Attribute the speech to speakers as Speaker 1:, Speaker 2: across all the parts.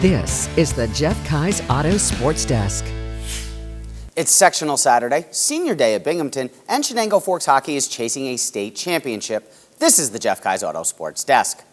Speaker 1: This is the Jeff Kai's Auto Sports Desk.
Speaker 2: It's sectional Saturday, senior day at Binghamton, and Chenango Forks Hockey is chasing a state championship. This is the Jeff Kai's Auto Sports Desk.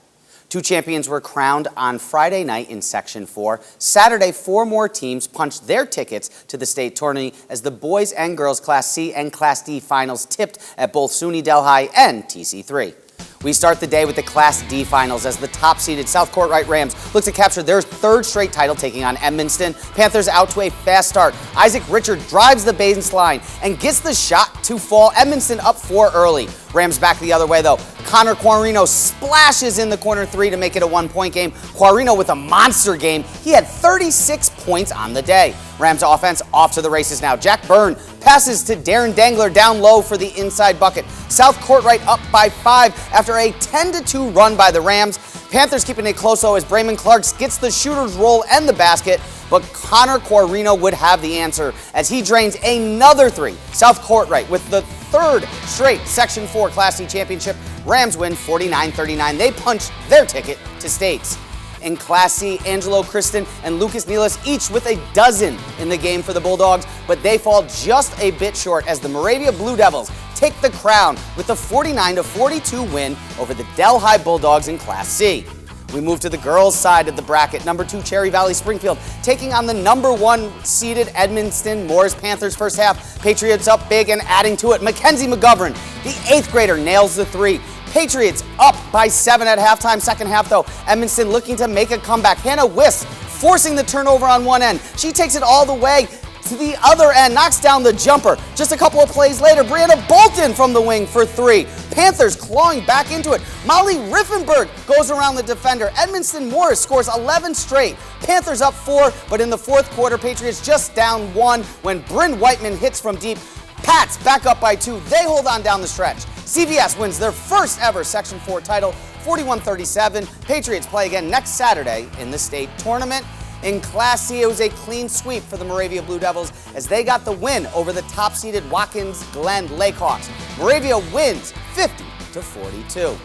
Speaker 2: 2 champions were crowned on Friday night in Section 4. Saturday, 4 more teams punched their tickets to the state tourney as the boys and girls Class C and Class D finals tipped at both SUNY Delhi and TC3. We start the day with the Class D finals as the top-seeded South Courtright Rams look to capture their 3rd straight title, taking on Edmundston. Panthers out to a fast start. Isaac Richard drives the baseline and gets the shot to fall. Edmundston up 4 early. Rams back the other way, though. Connor Quarino splashes in the corner 3 to make it a 1-point game. Quarino with a monster game. He had 36 points on the day. Rams offense off to the races now. Jack Byrne passes to Darren Dangler down low for the inside bucket. South Courtright up by 5 after a 10-2 run by the Rams. Panthers keeping it close, though, as Brayman Clarks gets the shooter's roll and the basket, but Connor Quarino would have the answer as he drains another 3. South Courtright with the 3rd straight Section 4 Class C championship. Rams win 49-39. They punch their ticket to states. In Class C, Angelo Kristen and Lucas Nealis each with a dozen in the game for the Bulldogs, but they fall just a bit short as the Moravia Blue Devils take the crown with a 49-42 win over the Delhi Bulldogs in Class C. We move to the girls' side of the bracket. Number 2, Cherry Valley Springfield taking on the number 1 seeded Edmundston Moors Panthers first half. Patriots up big and adding to it. Mackenzie McGovern, the 8th grader, nails the 3. Patriots up by 7 at halftime. Second half, though, Edmundston looking to make a comeback. Hannah Wiss forcing the turnover on one end. She takes it all the way to the other end, knocks down the jumper. Just a couple of plays later, Brianna Bolton from the wing for 3. Panthers clawing back into it. Molly Riffenberg goes around the defender. Edmundston Morris scores 11 straight. Panthers up 4, but in the 4th quarter, Patriots just down 1 when Bryn Whiteman hits from deep. Pats back up by 2. They hold on down the stretch. CVS wins their first ever Section 4 title, 41-37. Patriots play again next Saturday in the state tournament. In Class C, it was a clean sweep for the Moravia Blue Devils as they got the win over the top-seeded Watkins Glen Lakehawks. Moravia wins 50-42.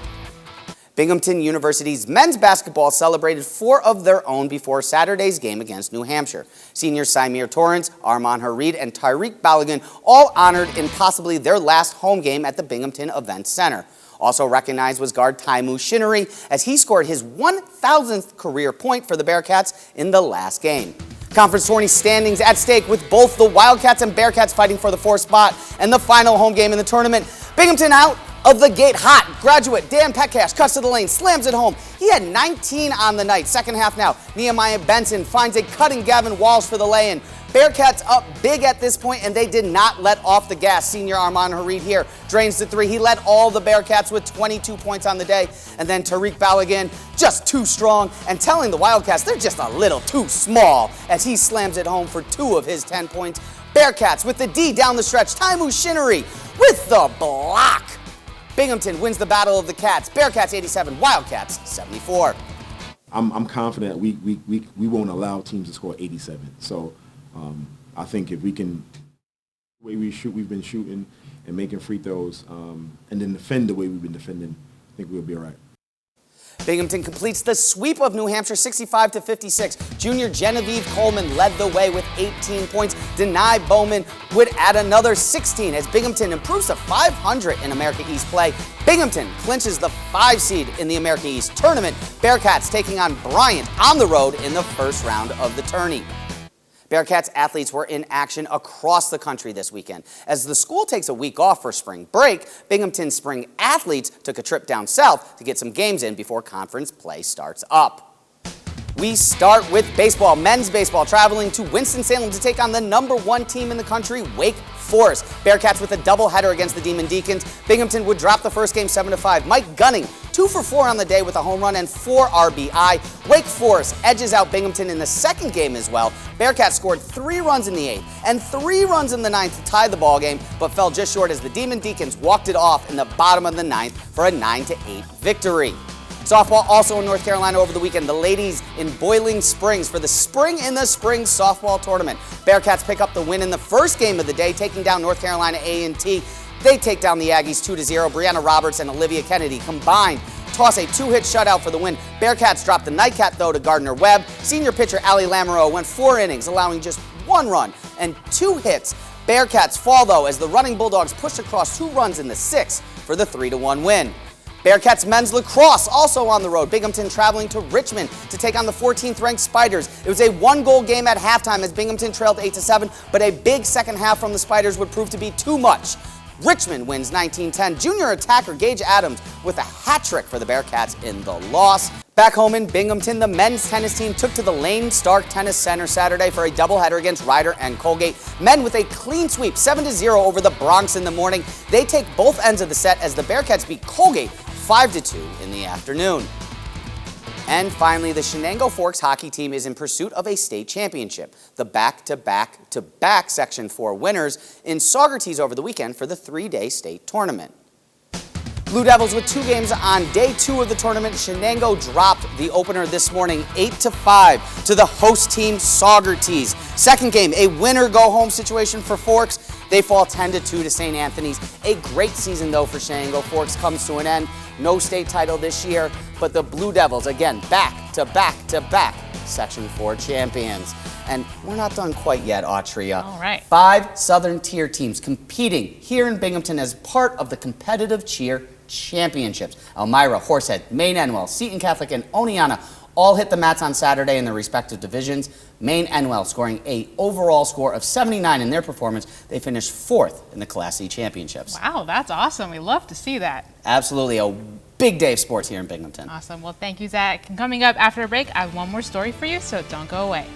Speaker 2: Binghamton University's men's basketball celebrated 4 of their own before Saturday's game against New Hampshire. Seniors Symir Torrance, Armand Harid, and Tyreek Balogun all honored in possibly their last home game at the Binghamton Event Center. Also recognized was guard Taimu Shinnery as he scored his 1,000th career point for the Bearcats in the last game. Conference tourney standings at stake with both the Wildcats and Bearcats fighting for the 4th spot and the final home game in the tournament. Binghamton out of the gate hot. Graduate Dan Petcash cuts to the lane, slams it home. He had 19 on the night. Second half now, Nehemiah Benson finds a cutting Gavin Walsh for the lay-in. Bearcats up big at this point, and they did not let off the gas. Senior Armand Harid here drains the 3. He led all the Bearcats with 22 points on the day. And then Tariq Balogun, just too strong, and telling the Wildcats they're just a little too small as he slams it home for 2 of his 10 points. Bearcats with the D down the stretch. Taimu Shinnery with the block. Binghamton wins the Battle of the Cats. Bearcats 87, Wildcats 74.
Speaker 3: I'm confident we won't allow teams to score 87. So I think if we can, the way we've been shooting and making free throws, and then defend the way we've been defending, I think we'll be all right.
Speaker 2: Binghamton completes the sweep of New Hampshire 65-56. Junior Genevieve Coleman led the way with 18 points. Denai Bowman would add another 16 as Binghamton improves to 500 in America East play. Binghamton clinches the 5 seed in the America East tournament. Bearcats taking on Bryant on the road in the first round of the tourney. Bearcats athletes were in action across the country this weekend. As the school takes a week off for spring break, Binghamton spring athletes took a trip down south to get some games in before conference play starts up. We start with baseball. Men's baseball traveling to Winston-Salem to take on the number 1 team in the country, Wake Forest. Bearcats with a doubleheader against the Demon Deacons. Binghamton would drop the first game 7-5. Mike Gunning, 2 for 4 on the day with a home run and 4 RBI. Wake Forest edges out Binghamton in the second game as well. Bearcats scored 3 runs in the 8th and 3 runs in the 9th to tie the ball game, but fell just short as the Demon Deacons walked it off in the bottom of the 9th for a 9-8 victory. Softball also in North Carolina over the weekend. The ladies in Boiling Springs for the Spring in the Spring softball tournament. Bearcats pick up the win in the first game of the day, taking down North Carolina A&T. They take down the Aggies 2-0. Brianna Roberts and Olivia Kennedy combined toss a 2-hit shutout for the win. Bearcats dropped the nightcap, though, to Gardner-Webb. Senior pitcher Allie Lamoureux went 4 innings, allowing just 1 run and 2 hits. Bearcats fall, though, as the running Bulldogs pushed across 2 runs in the 6th for the 3-1 win. Bearcats men's lacrosse also on the road. Binghamton traveling to Richmond to take on the 14th-ranked Spiders. It was a 1-goal game at halftime as Binghamton trailed 8-7, but a big second half from the Spiders would prove to be too much. Richmond wins 19-10. Junior attacker Gage Adams with a hat trick for the Bearcats in the loss. Back home in Binghamton, the men's tennis team took to the Lane Stark Tennis Center Saturday for a doubleheader against Ryder and Colgate. Men with a clean sweep, 7-0 over the Bronx in the morning. They take both ends of the set as the Bearcats beat Colgate 5-2 in the afternoon. And finally, the Chenango Forks hockey team is in pursuit of a state championship. The back-to-back Section 4 winners in Saugerties over the weekend for the 3-day state tournament. Blue Devils with 2 games on day 2 of the tournament. Chenango dropped the opener this morning 8-5 to the host team Saugerties. Second game, a winner-go-home situation for Forks. They fall 10-2 to St. Anthony's. A great season, though, for Chenango Forks comes to an end. No state title this year, but the Blue Devils, again, back-to-back Section 4 champions. And we're not done quite yet, Autria.
Speaker 4: All right.
Speaker 2: 5 Southern Tier teams competing here in Binghamton as part of the Competitive Cheer Championships. Elmira, Horsehead, Maine Enwell, Seton Catholic, and Oneonta all hit the mats on Saturday in their respective divisions. Maine Enwell scoring an overall score of 79 in their performance. They finished 4th in the Class C championships.
Speaker 4: Wow, that's awesome. We love to see that.
Speaker 2: Absolutely a big day of sports here in Binghamton.
Speaker 4: Awesome. Well, thank you, Zach. And coming up after a break, I have one more story for you, so don't go away.